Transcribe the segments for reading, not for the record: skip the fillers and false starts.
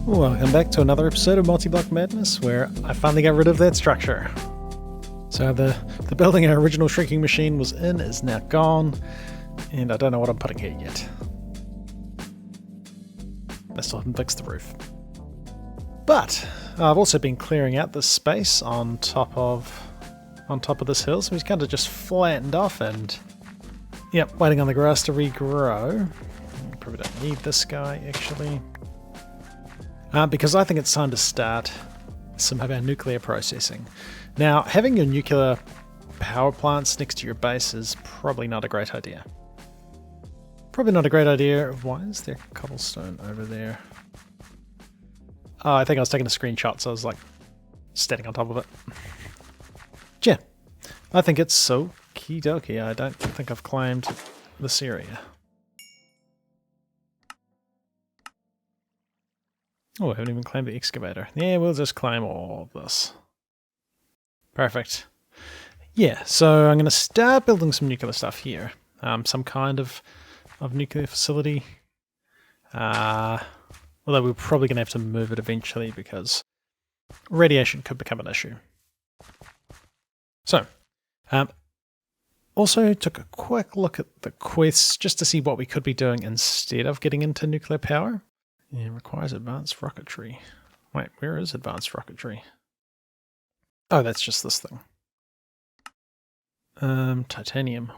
Welcome back to another episode of Multiblock Madness, where I finally got rid of that structure. So the building our original shrinking machine was in is now gone, and I don't know what I'm putting here yet. I still haven't fixed the roof. But I've also been clearing out this space on top of this hill, so he's kind of just flattened off and, yep, waiting on the grass to regrow. Probably don't need this guy actually. Because I think it's time to start some of our nuclear processing. Now, having your nuclear power plants next to your base is probably not a great idea. Probably not a great idea. Why is there cobblestone over there? Oh, I think I was taking a screenshot, so I was like standing on top of it. Yeah, I think it's so okie dokie. I don't think I've claimed this area. Oh, I haven't even claimed the excavator. Yeah, we'll just claim all of this. Perfect. Yeah, so I'm going to start building some nuclear stuff here. Some kind of nuclear facility. Although we're probably going to have to move it eventually because radiation could become an issue. So, also took a quick look at the quests just to see what we could be doing instead of getting into nuclear power. Yeah, requires advanced rocketry. Wait, where is advanced rocketry? Oh, that's just this thing. Titanium.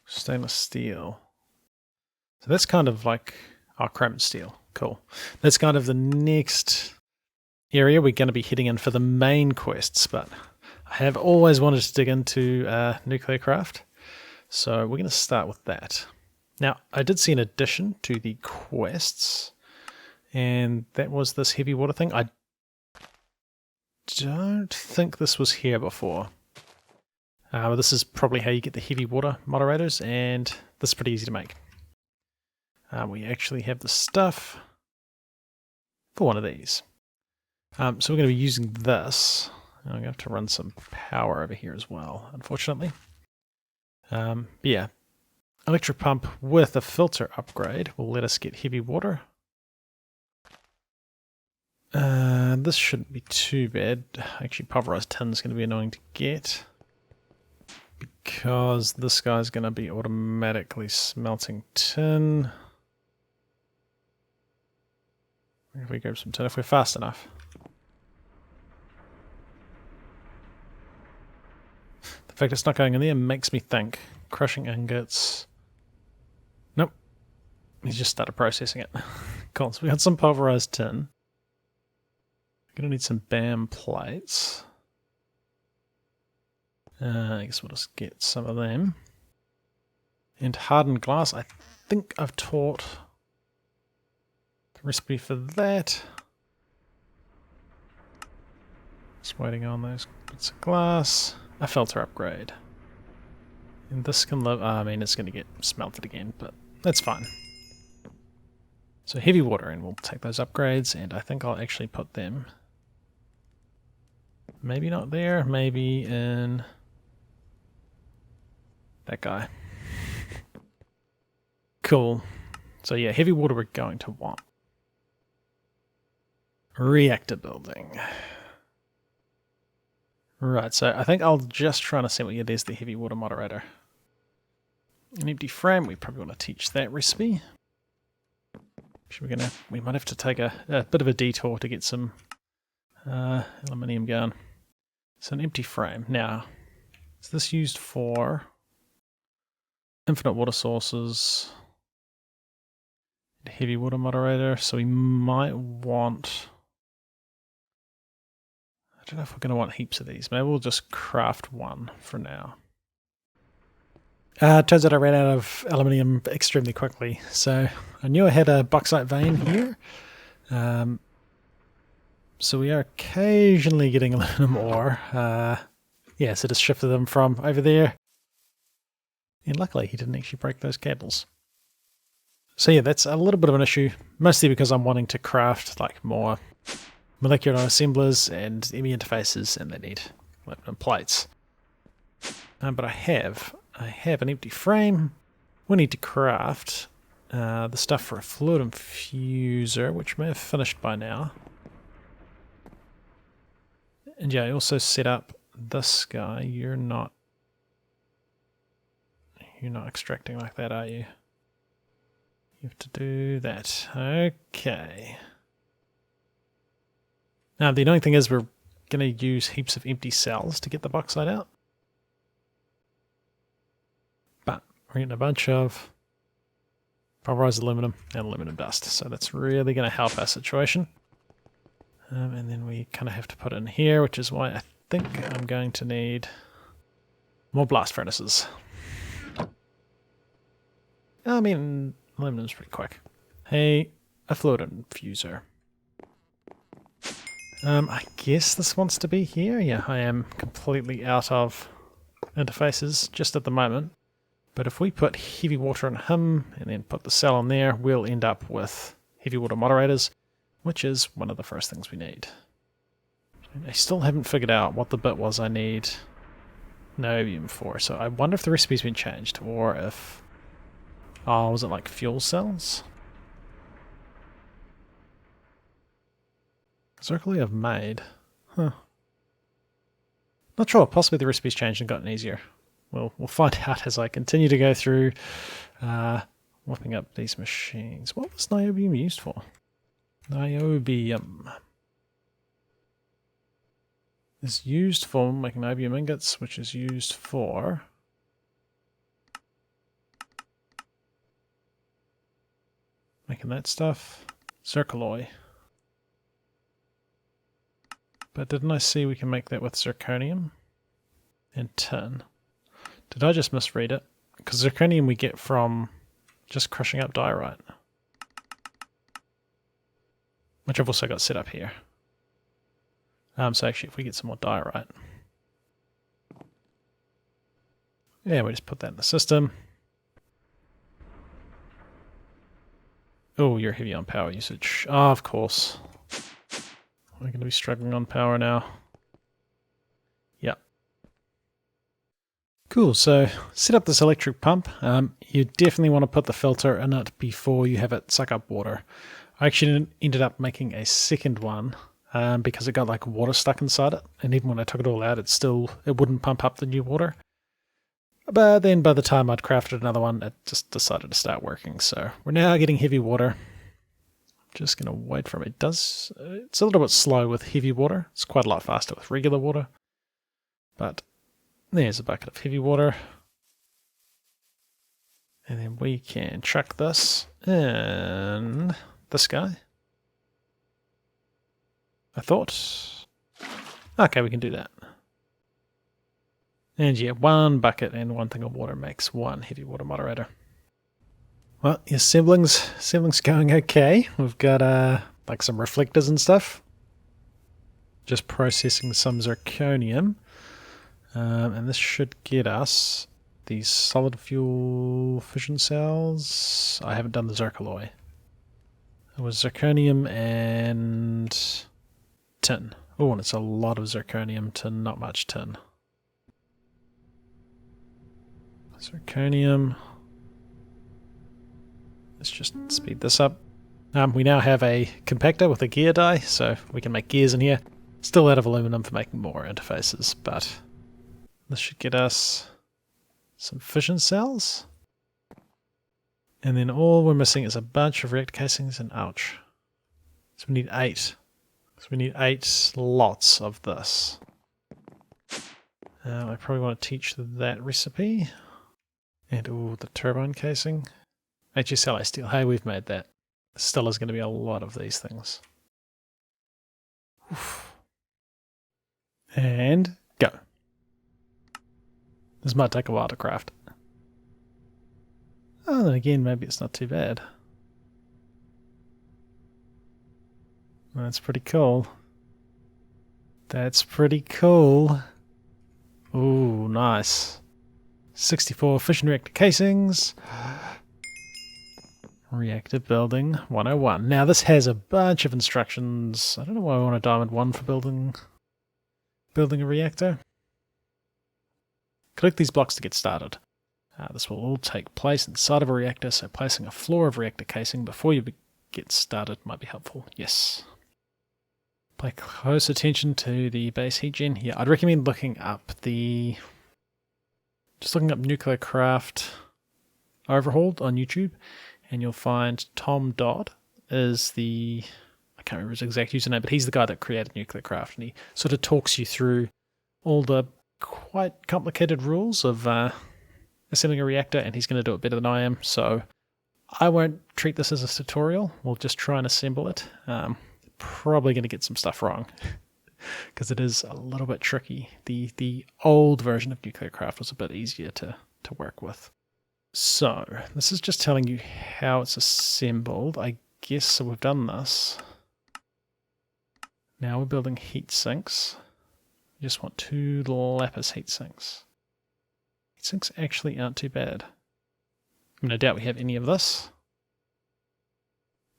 Stainless steel. So that's kind of like our chrome steel. Cool. That's kind of the next area we're going to be heading in for the main quests, but I have always wanted to dig into NuclearCraft, so we're going to start with that. Now, I did see an addition to the quests, and that was this heavy water thing. I don't think this was here before. But this is probably how you get the heavy water moderators, and this is pretty easy to make. We actually have the stuff for one of these. So we're going to be using this. I'm going to have to run some power over here as well, unfortunately. But yeah. Electric pump with a filter upgrade will let us get heavy water. This shouldn't be too bad. Actually, pulverized tin is going to be annoying to get because this guy's going to be automatically smelting tin. If we grab some tin, if we're fast enough. The fact it's not going in there makes me think. Crushing ingots. Nope. He's just started processing it. Cool. So we got some pulverized tin. We're going to need some BAM plates. I guess we'll just get some of them. And hardened glass. I think I've taught the recipe for that. Just waiting on those bits of glass. A filter upgrade. And this can live, I mean, it's going to get smelted again, but that's fine. So heavy water, and we'll take those upgrades, and I think I'll actually put them, maybe not there, maybe in that guy. Cool. So yeah, heavy water we're going to want. Reactor building. Right, so I think I'll just try and assemble, yeah, there's the heavy water moderator. An empty frame, we probably want to teach that recipe. We might have to take a bit of a detour to get some aluminium going. So an empty frame. Now, is this used for infinite water sources? Heavy water moderator, so we might want... I don't know if we're going to want heaps of these. Maybe we'll just craft one for now. Turns out I ran out of aluminium extremely quickly, so I knew I had a bauxite vein here. So we are occasionally getting aluminum ore. Yeah, so just shifted them from over there. And luckily he didn't actually break those cables. So yeah, that's a little bit of an issue, mostly because I'm wanting to craft like more molecular assemblers and ME interfaces, and they need aluminum plates. But I have an empty frame. We need to craft the stuff for a fluid infuser, which may have finished by now. And yeah, I also set up this guy. You're not extracting like that, are you? You have to do that. Okay. Now the annoying thing is we're going to use heaps of empty cells to get the bauxite out. But we're getting a bunch of pulverized aluminum and aluminum dust. So that's really going to help our situation. And then we kind of have to put it in here, which is why I think I'm going to need more blast furnaces. I mean, aluminum's pretty quick. Hey, a fluid infuser. I guess this wants to be here. Yeah, I am completely out of interfaces just at the moment. But if we put heavy water on him and then put the cell on there, we'll end up with heavy water moderators, which is one of the first things we need. I still haven't figured out what the bit was I need niobium for, so I wonder if the recipe's been changed, or if... Oh, was it like fuel cells? Zircon I've made. Huh. Not sure, possibly the recipe's changed and gotten easier. We'll find out as I continue to go through whipping up these machines. What was niobium used for? Niobium is used for making niobium ingots, which is used for making that stuff. Zircaloy. But didn't I see we can make that with zirconium and tin? Did I just misread it? Because zirconium we get from just crushing up diorite, which I've also got set up here. So actually if we get some more diorite, yeah, we just put that in the system. Oh, you're heavy on power usage. Oh, of course. We're going to be struggling on power now. Yep. Cool, so set up this electric pump. You definitely want to put the filter in it before you have it suck up water. I actually ended up making a second one because it got like water stuck inside it. And even when I took it all out, it wouldn't pump up the new water. But then by the time I'd crafted another one, it just decided to start working. So we're now getting heavy water. Just going to wait for it. It's a little bit slow with heavy water. It's quite a lot faster with regular water. But there's a bucket of heavy water. And then we can chuck this in this guy. I thought. Okay, we can do that. And yeah, one bucket and one thing of water makes one heavy water moderator. Well, your assembling's going okay. We've got like some reflectors and stuff. Just processing some zirconium. And this should get us these solid fuel fission cells. I haven't done the zircaloy. It was zirconium and tin. Oh, and it's a lot of zirconium to not much tin. Zirconium. Let's just speed this up. We now have a compactor with a gear die, so we can make gears in here. Still out of aluminum for making more interfaces, but this should get us some fission cells. And then all we're missing is a bunch of reactor casings and ouch. So we need 8. So we need 8 lots of this. I probably want to teach that recipe. And ooh, the turbine casing. HSLI steel. Hey, we've made that. Still is going to be a lot of these things. Oof. And go. This might take a while to craft. Oh, then again, maybe it's not too bad. That's pretty cool. That's pretty cool. Ooh, nice. 64 fission reactor casings. Reactor building 101. Now this has a bunch of instructions. I don't know why I want a diamond 1 for building a reactor. Collect these blocks to get started. This will all take place inside of a reactor, so placing a floor of reactor casing before you get started might be helpful. Yes. Pay close attention to the base heat gen here. I'd recommend looking up just looking up NuclearCraft Overhauled on YouTube, and you'll find Tom Dodd is I can't remember his exact username, but he's the guy that created NuclearCraft, and he sort of talks you through all the quite complicated rules of assembling a reactor, and he's going to do it better than I am, so I won't treat this as a tutorial. We'll just try and assemble it. Probably going to get some stuff wrong because it is a little bit tricky. The old version of NuclearCraft was a bit easier to work with. So this is just telling you how it's assembled. I guess so. We've done this. Now we're building heat sinks. We just want 2 lapis heat sinks. Heat sinks actually aren't too bad. I mean, I doubt we have any of this,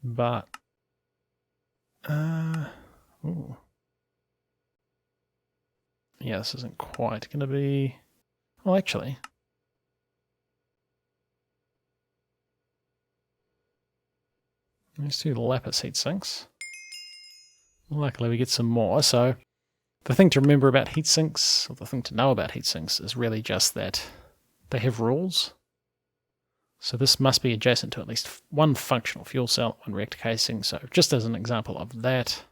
but ooh. Yeah, this isn't quite going to be... Well, actually... Let's do lapis heat sinks. Luckily we get some more, so... The thing to remember about heat sinks, or the thing to know about heat sinks, is really just that they have rules. So this must be adjacent to at least one functional fuel cell on reactor casing. So just as an example of that,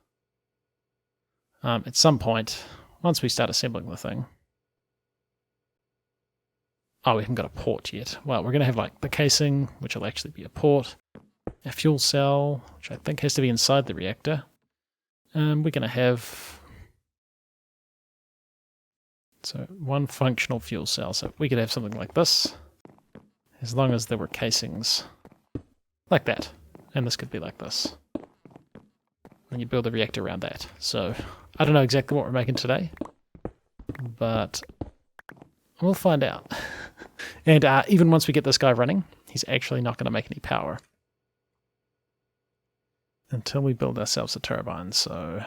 at some point, once we start assembling the thing... Oh, we haven't got a port yet. Well, we're going to have like the casing, which will actually be a port, a fuel cell, which I think has to be inside the reactor. We're going to have... So one functional fuel cell. So we could have something like this, as long as there were casings like that. And this could be like this. And you build a reactor around that. So I don't know exactly what we're making today, but we'll find out. And even once we get this guy running, he's actually not going to make any power until we build ourselves a turbine. So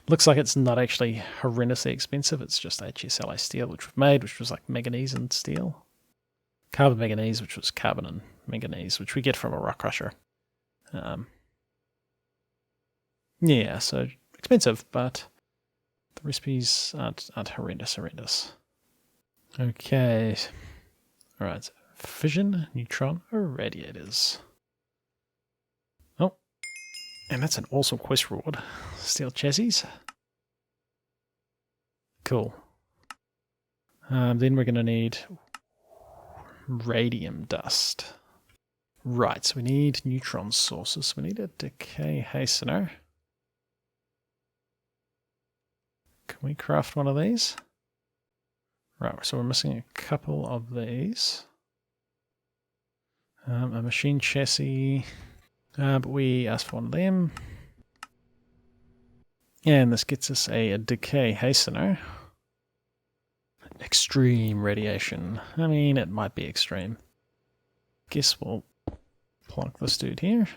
looks like it's not actually horrendously expensive. It's just HSLA steel, which we've made, which was like manganese and steel. Carbon manganese, which was carbon and manganese, which we get from a rock crusher. Yeah, so expensive, but the recipes aren't horrendous. Okay. Alright, so fission, neutron, radiators. Oh, and that's an awesome quest reward. Steel chassis. Cool. Then we're going to need radium dust. Right, so we need neutron sources. We need a decay hastener. Can we craft one of these? Right, so we're missing a couple of these. A machine chassis, but we asked for one of them. And this gets us a decay hastener. Extreme radiation. I mean, it might be extreme. Guess we'll plonk this dude here.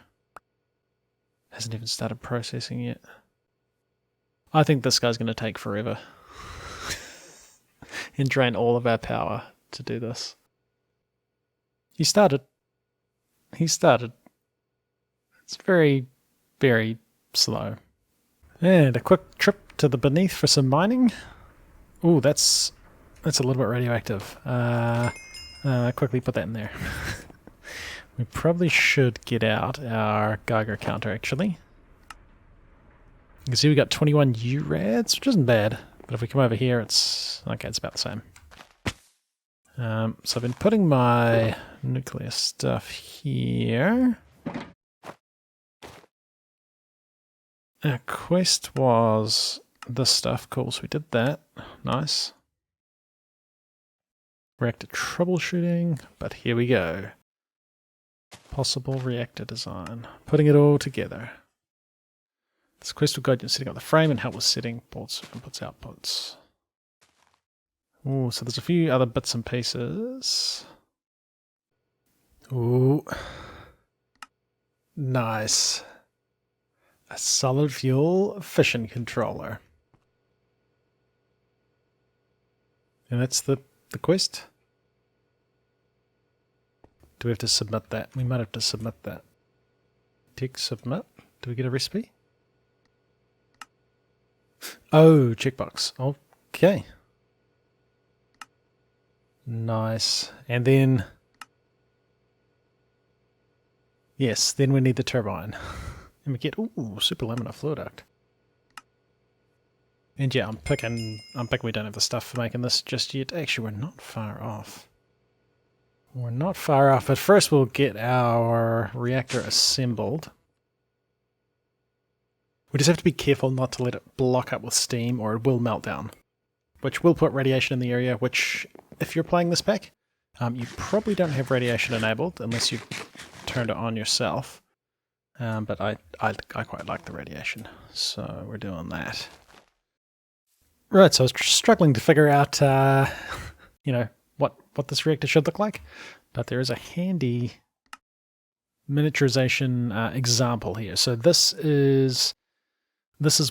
Hasn't even started processing yet. I think this guy's going to take forever. And drain all of our power to do this. He started. It's very, very slow. And a quick trip to the beneath for some mining. Ooh, that's a little bit radioactive. Quickly put that in there. We probably should get out our Geiger counter, actually. You can see we got 21 URADs, which isn't bad. But if we come over here, it's about the same. So I've been putting my nuclear stuff here. Our quest was this stuff. Cool, so we did that. Nice. Reactor troubleshooting, but here we go. Possible reactor design. Putting it all together. This quest will guide you in setting up the frame and help with setting ports, inputs, outputs. Ooh, so there's a few other bits and pieces. Ooh. Nice. A solid fuel fission controller. And that's the quest. Do we have to submit that? We might have to submit that. Tick submit. Do we get a recipe? Oh, checkbox. Okay. Nice. And then... yes, then we need the turbine. And we get, ooh, super laminar flow duct. And yeah, I'm picking we don't have the stuff for making this just yet. Actually, we're not far off. We're not far off, but first we'll get our reactor assembled. We just have to be careful not to let it block up with steam or it will melt down. Which will put radiation in the area, which, if you're playing this pack, you probably don't have radiation enabled unless you've turned it on yourself. But I quite like the radiation, so we're doing that. Right, so I was struggling to figure out, you know, what this reactor should look like, but there is a handy miniaturization example here. So this is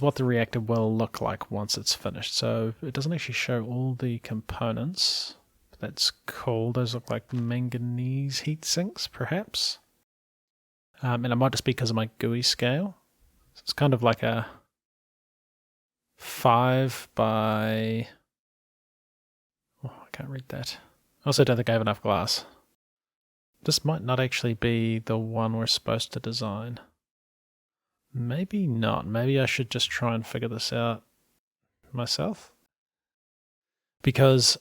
what the reactor will look like once it's finished. So it doesn't actually show all the components. That's cool. Those look like manganese heat sinks, perhaps. And it might just be because of my GUI scale. So it's kind of like a 5 by... oh, I can't read that. I also don't think I have enough glass. This might not actually be the one we're supposed to design. Maybe not. Maybe I should just try and figure this out myself. Because,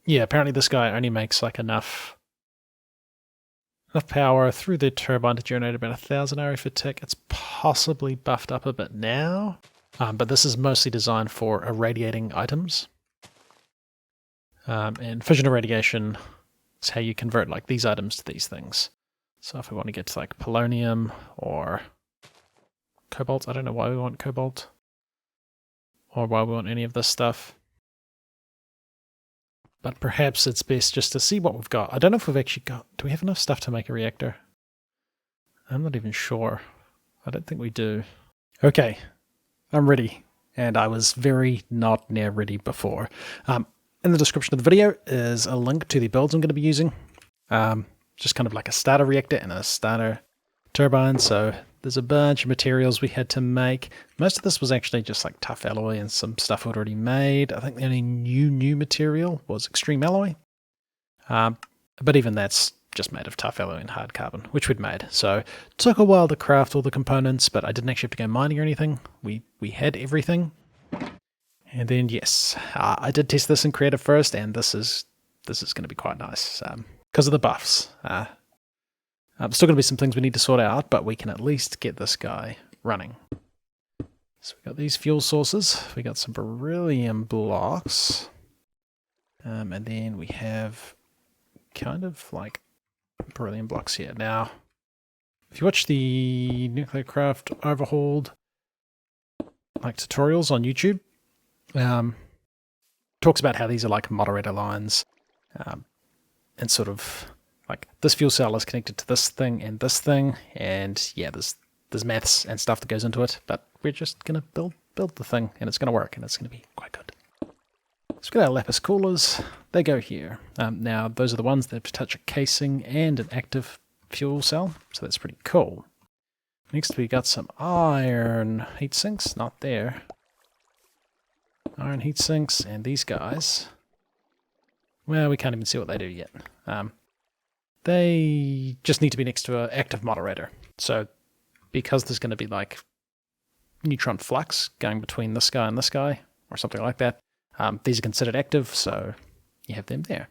yeah, apparently this guy only makes like enough power through the turbine to generate about 1,000 RE per tick. It's possibly buffed up a bit now, but this is mostly designed for irradiating items. And fission irradiation is how you convert like these items to these things. So if we want to get to like polonium or cobalt, I don't know why we want cobalt or why we want any of this stuff. But perhaps it's best just to see what we've got. I don't know if we've actually got... do we have enough stuff to make a reactor? I'm not even sure. I don't think we do. Okay, I'm ready. And I was very not near ready before. In the description of the video is a link to the builds I'm going to be using. Just kind of like a starter reactor and a starter turbine. So there's a bunch of materials we had to make. Most of this was actually just like tough alloy and some stuff I'd already made. I think the only new material was extreme alloy. But even that's just made of tough alloy and hard carbon, which we'd made. So it took a while to craft all the components, but I didn't actually have to go mining or anything. We had everything. And then yes, I did test this in creative first, and this is going to be quite nice because of the buffs. Still going to be some things we need to sort out, but we can at least get this guy running. So we got these fuel sources. We got some beryllium blocks, and then we have kind of like beryllium blocks here. Now, if you watch the NuclearCraft Overhauled like tutorials on YouTube, talks about how these are like moderator lines, and sort of like this fuel cell is connected to this thing, and yeah, there's maths and stuff that goes into it, but we're just gonna build the thing, and it's gonna work, and it's gonna be quite good. So we've got our lapis coolers. They go here. Now those are the ones that have to touch a casing and an active fuel cell, so that's pretty cool. Next we got some iron heat sinks, not there. Iron heat sinks, and these guys, well, we can't even see what they do yet. They just need to be next to an active moderator. So because there's going to be like neutron flux going between this guy and this guy, or something like that, these are considered active, so you have them there.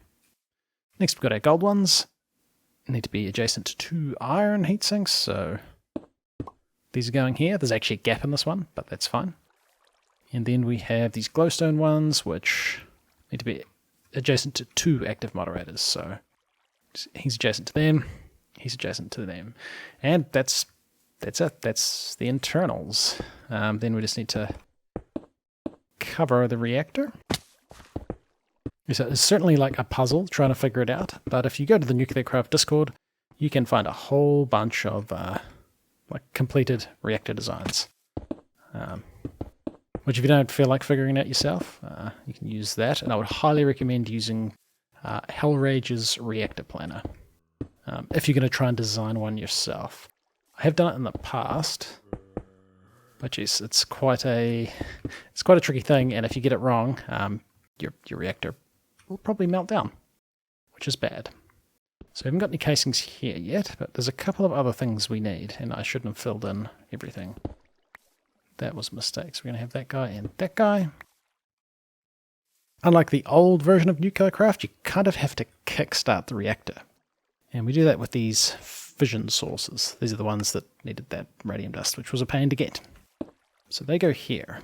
Next we've got our gold ones. Need to be adjacent to 2 iron heat sinks, so these are going here. There's actually a gap in this one, but that's fine. And then we have these glowstone ones, which need to be adjacent to 2 active moderators. So he's adjacent to them, he's adjacent to them. And that's it. That's the internals. Then we just need to cover the reactor. So it's certainly like a puzzle trying to figure it out. But if you go to the NuclearCraft Discord, you can find a whole bunch of like completed reactor designs. Which if you don't feel like figuring it out yourself, you can use that. And I would highly recommend using Hellrage's Reactor Planner. if you're going to try and design one yourself. I have done it in the past, but yes, it's quite a tricky thing, and if you get it wrong, your reactor will probably melt down, which is bad. So we haven't got any casings here yet, but there's a couple of other things we need, and I shouldn't have filled in everything. That was a mistake. So we're going to have that guy and that guy. Unlike the old version of NuclearCraft, you kind of have to kickstart the reactor. And we do that with these fission sources. These are the ones that needed that radium dust, which was a pain to get. So they go here,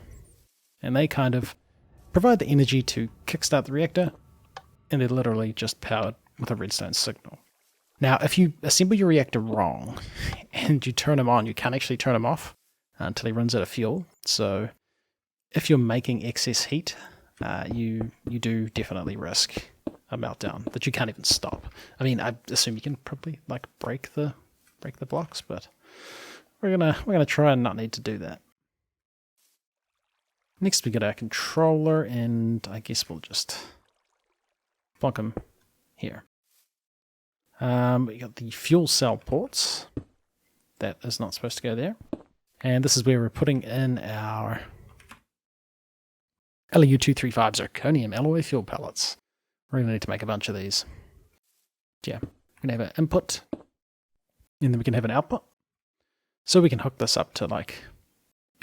and they kind of provide the energy to kickstart the reactor, and they're literally just powered with a redstone signal. Now, if you assemble your reactor wrong, and you turn them on, you can't actually turn them off until he runs out of fuel. So if you're making excess heat, you do definitely risk a meltdown that you can't even stop. I mean, I assume you can probably like break the blocks, but we're gonna try and not need to do that. Next we got our controller, and I guess we'll just plonk him here. We got the fuel cell ports. That is not supposed to go there. And this is where we're putting in our Lu-235 zirconium alloy fuel pellets. We're going to need to make a bunch of these. Yeah, we're going to have an input, and then we can have an output. So we can hook this up to like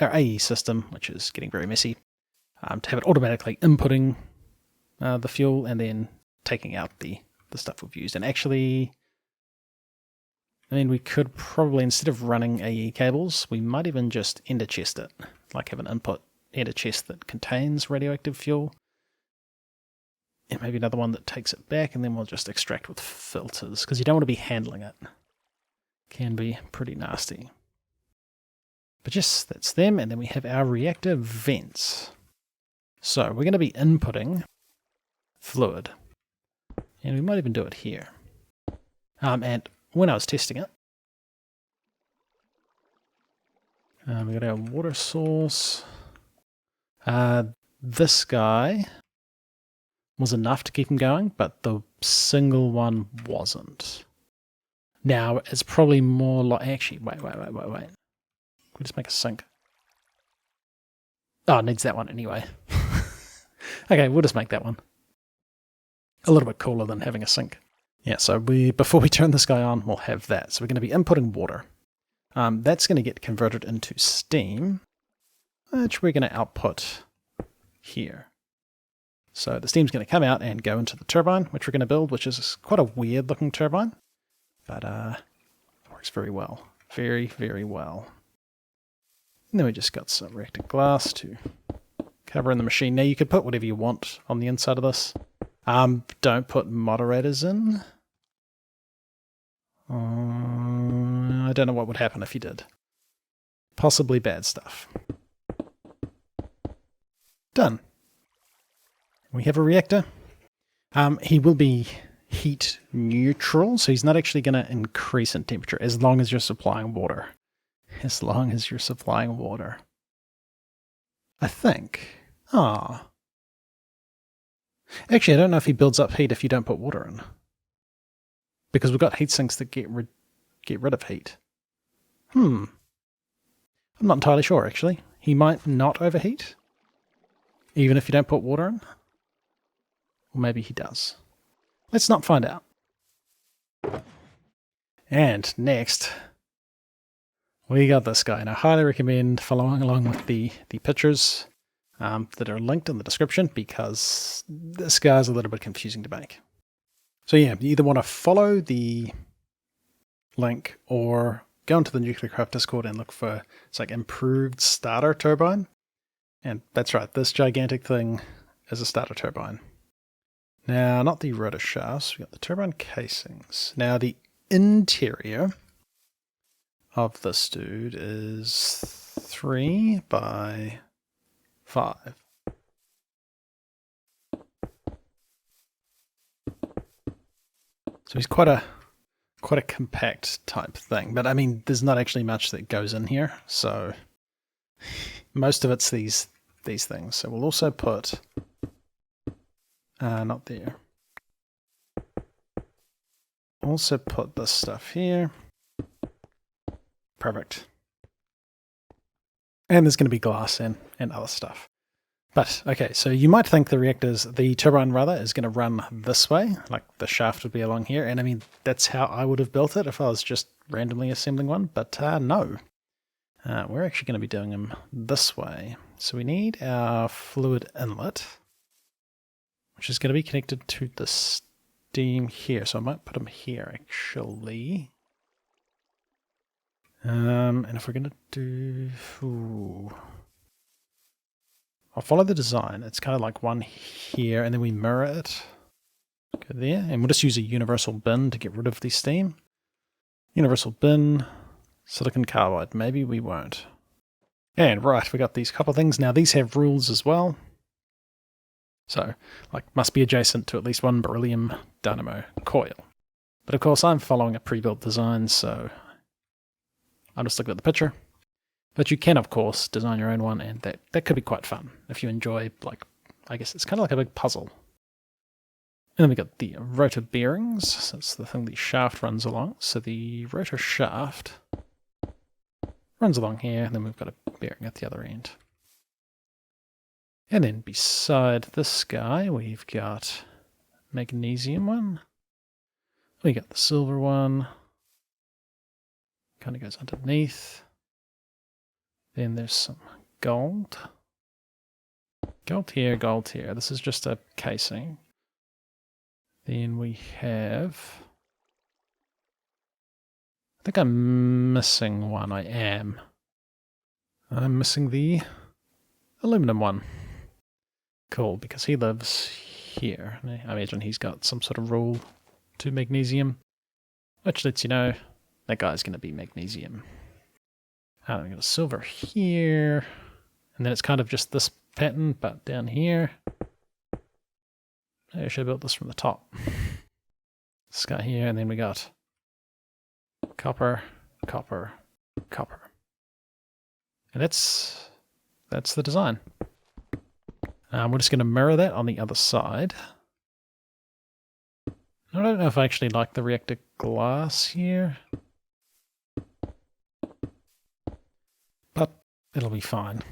our AE system, which is getting very messy, to have it automatically inputting the fuel and then taking out the stuff we've used. And actually, I mean, we could probably, instead of running AE cables, we might even just ender chest it, like have an input ender chest that contains radioactive fuel, and maybe another one that takes it back, and then we'll just extract with filters, because you don't want to be handling it. Can be pretty nasty. But yes, that's them, and then we have our reactor vents. So we're going to be inputting fluid, and we might even do it here. And when I was testing it, we got our water source. This guy was enough to keep him going, but the single one wasn't. Now, it's probably more like... Actually, wait. Can we just make a sink? Oh, it needs that one anyway. Okay, we'll just make that one. A little bit cooler than having a sink. Yeah, so before we turn this guy on, we'll have that. So we're going to be inputting water. That's going to get converted into steam, which we're going to output here. So the steam's going to come out and go into the turbine, which we're going to build, which is quite a weird looking turbine, but works very well. Very, very well. And then we just got some reactor glass to cover in the machine. Now you could put whatever you want on the inside of this. Don't put moderators in. I don't know what would happen if you did. Possibly bad stuff. Done. We have a reactor. He will be heat neutral, so he's not actually going to increase in temperature as long as you're supplying water. As long as you're supplying water. I think. Actually, I don't know if he builds up heat if you don't put water in. Because we've got heat sinks that get rid of heat. I'm not entirely sure, actually. He might not overheat, even if you don't put water in. Or maybe he does. Let's not find out. And next, we got this guy, and I highly recommend following along with the pictures that are linked in the description, because this guy's a little bit confusing to make. So yeah, you either want to follow the link or go into the NuclearCraft Discord and look for, it's like improved starter turbine. And that's right, this gigantic thing is a starter turbine. Now, not the rotor shafts, we've got the turbine casings. Now, the interior of this dude is 3 by 5. So he's quite a compact type thing. But I mean, there's not actually much that goes in here, so most of it's these things. So we'll also put not there. also put this stuff here. Perfect. And there's going to be glass and other stuff. But, okay, so you might think the turbine rather, is going to run this way, like the shaft would be along here, and I mean, that's how I would have built it if I was just randomly assembling one, but no. We're actually going to be doing them this way. So we need our fluid inlet, which is going to be connected to the steam here, so I might put them here, actually. And if we're going to do... Ooh, I'll follow the design. It's kind of like one here, and then we mirror it. Go there, and we'll just use a universal bin to get rid of the steam. Universal bin, silicon carbide. Maybe we won't. And right, we got these couple things. Now these have rules as well. So, like, must be adjacent to at least one beryllium dynamo coil. But of course, I'm following a pre-built design, so I'm just looking at the picture. But you can, of course, design your own one, and that could be quite fun if you enjoy, like, I guess it's kind of like a big puzzle. And then we got the rotor bearings. So that's the thing the shaft runs along. So the rotor shaft runs along here, and then we've got a bearing at the other end. And then beside this guy, we've got magnesium one. We got the silver one. Kind of goes underneath. Then there's some gold. Gold here, gold here. This is just a casing. Then we have... I think I'm missing one. I am. I'm missing the aluminum one. Cool, because he lives here. I imagine he's got some sort of rule to magnesium, which lets you know that guy's going to be magnesium. I've got a silver here, and then it's kind of just this pattern, but down here. I should have built this from the top. This guy here, and then we got copper, copper, copper. And that's the design. We're just going to mirror that on the other side. I don't know if I actually like the reactor glass here. But it'll be fine.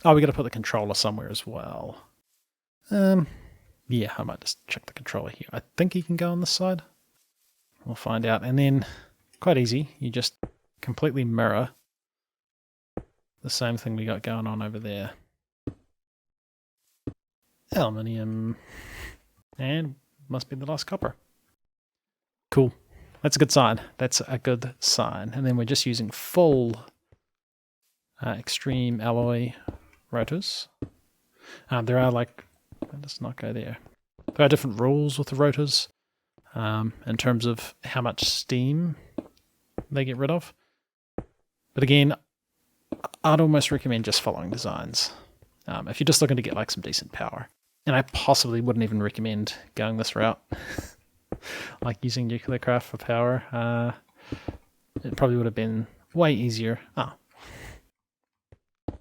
Oh, we got to put the controller somewhere as well. Yeah, I might just check the controller here. I think he can go on this side. We'll find out. And then, quite easy, you just completely mirror the same thing we got going on over there. Aluminium. And must be the last copper. Cool. That's a good sign. That's a good sign. And then we're just using full extreme alloy rotors. There are let's not go there. There are different rules with the rotors in terms of how much steam they get rid of. But again, I'd almost recommend just following designs if you're just looking to get like some decent power. And I possibly wouldn't even recommend going this route, like using NuclearCraft for power. It probably would have been way easier.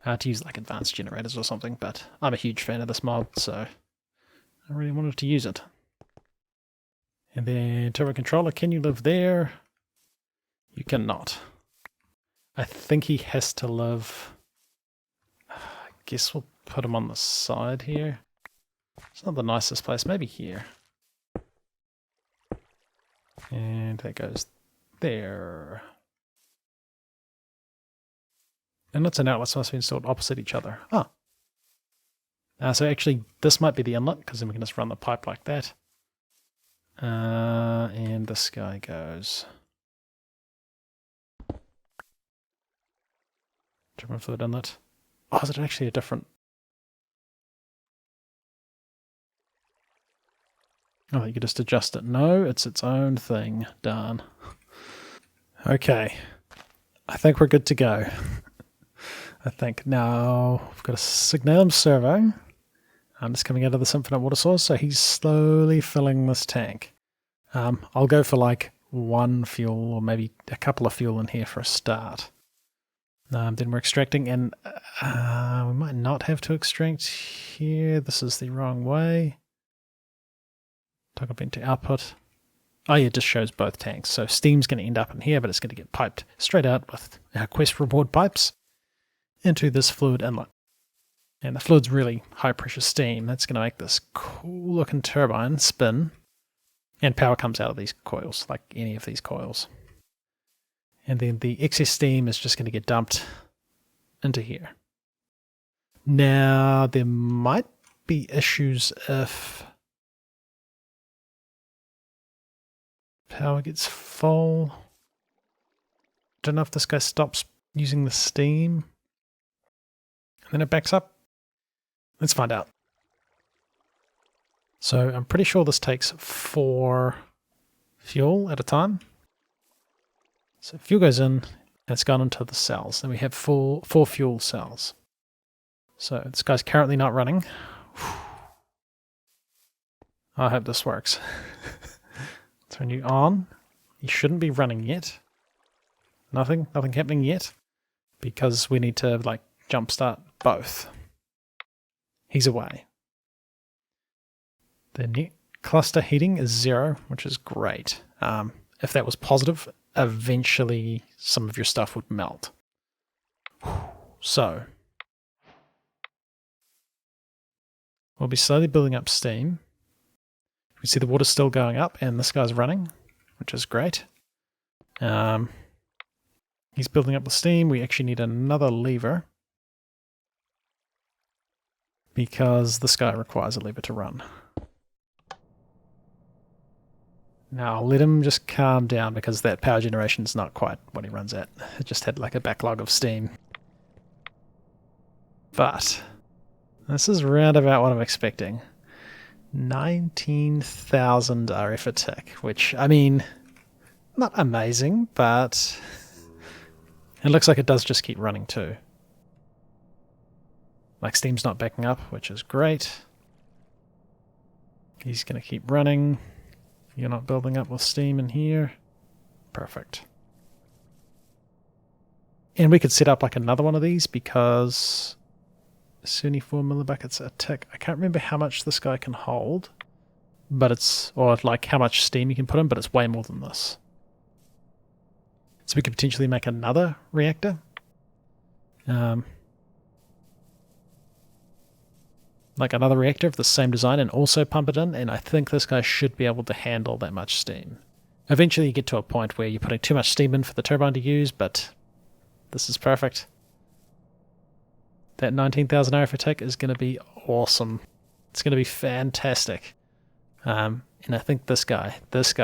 To use like advanced generators or something, but I'm a huge fan of this mod, so I really wanted to use it. And then turbo controller, can you live there? You cannot. I think he has to live... I guess we'll put him on the side here. It's not the nicest place, maybe here. And that goes there. Inlets and outlets must be installed opposite each other. So actually this might be the inlet, because then we can just run the pipe like that. And this guy goes... Turbine fluid inlet. Oh, is it actually a different... Oh, you could just adjust it. No, it's its own thing. Darn. Okay. I think we're good to go. I think now we've got a signalum servo. I'm just coming out of this infinite water source, so he's slowly filling this tank. I'll go for like one fuel or maybe a couple of fuel in here for a start. Then we're extracting, and we might not have to extract here. This is the wrong way. Toggle vent to output. Oh yeah, it just shows both tanks. So steam's going to end up in here, but it's going to get piped straight out with our quest reward pipes into this fluid inlet. And the fluid's really high pressure steam. That's going to make this cool looking turbine spin. And power comes out of these coils, like any of these coils. And then the excess steam is just going to get dumped into here. Now, there might be issues if power gets full. Don't know if this guy stops using the steam. And then it backs up. Let's find out. So I'm pretty sure this takes 4 fuel at a time. So fuel goes in, and it's gone into the cells. Then we have 4 fuel cells. So this guy's currently not running. I hope this works. Turn you on. You shouldn't be running yet. Nothing happening yet. Because we need to like jumpstart both. He's away. The net cluster heating is 0, which is great. If that was positive, eventually some of your stuff would melt. So, we'll be slowly building up steam. We see the water's still going up and this guy's running, which is great. He's building up the steam. We actually need another lever because this guy requires a lever to run. Now I'll let him just calm down because that power generation is not quite what he runs at. It just had like a backlog of steam. But this is round about what I'm expecting. 19,000 RF a tick, which, I mean, not amazing, but it looks like it does just keep running too. Like steam's not backing up, which is great. He's going to keep running. You're not building up with steam in here. Perfect. And we could set up like another one of these because 74 millibuckets a tick. I can't remember how much this guy can hold, but it's, or like how much steam you can put in, but it's way more than this. So we could potentially make another reactor. Like another reactor of the same design and also pump it in, and I think this guy should be able to handle that much steam. Eventually you get to a point where you're putting too much steam in for the turbine to use, but this is perfect. That 19,000 RF a tick is going to be awesome. It's going to be fantastic. And I think this guy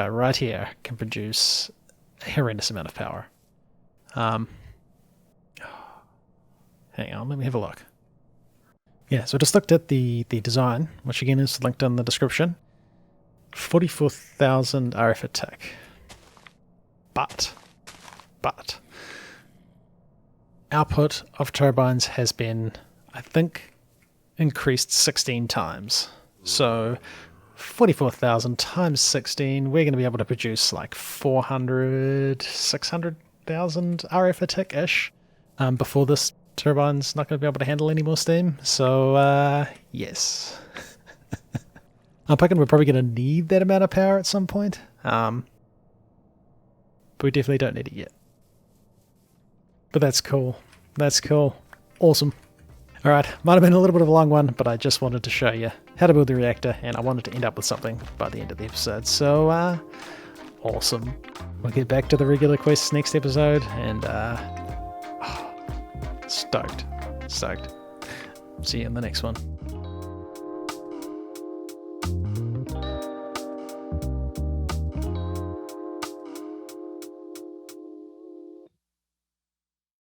right here can produce a horrendous amount of power. Hang on, let me have a look. Yeah, so I just looked at the design, which again is linked in the description. 44,000 RF a tick. But output of turbines has been, I think, increased 16 times. So 44,000 times 16, we're going to be able to produce like 400, 600,000 RF a tick-ish before this turbine's not going to be able to handle any more steam. So, yes. I'm thinking we're probably going to need that amount of power at some point. But we definitely don't need it yet. But that's cool. That's cool. Awesome. Alright, might have been a little bit of a long one, but I just wanted to show you how to build the reactor, and I wanted to end up with something by the end of the episode. So, awesome. We'll get back to the regular quests next episode, and stoked. See you in the next one.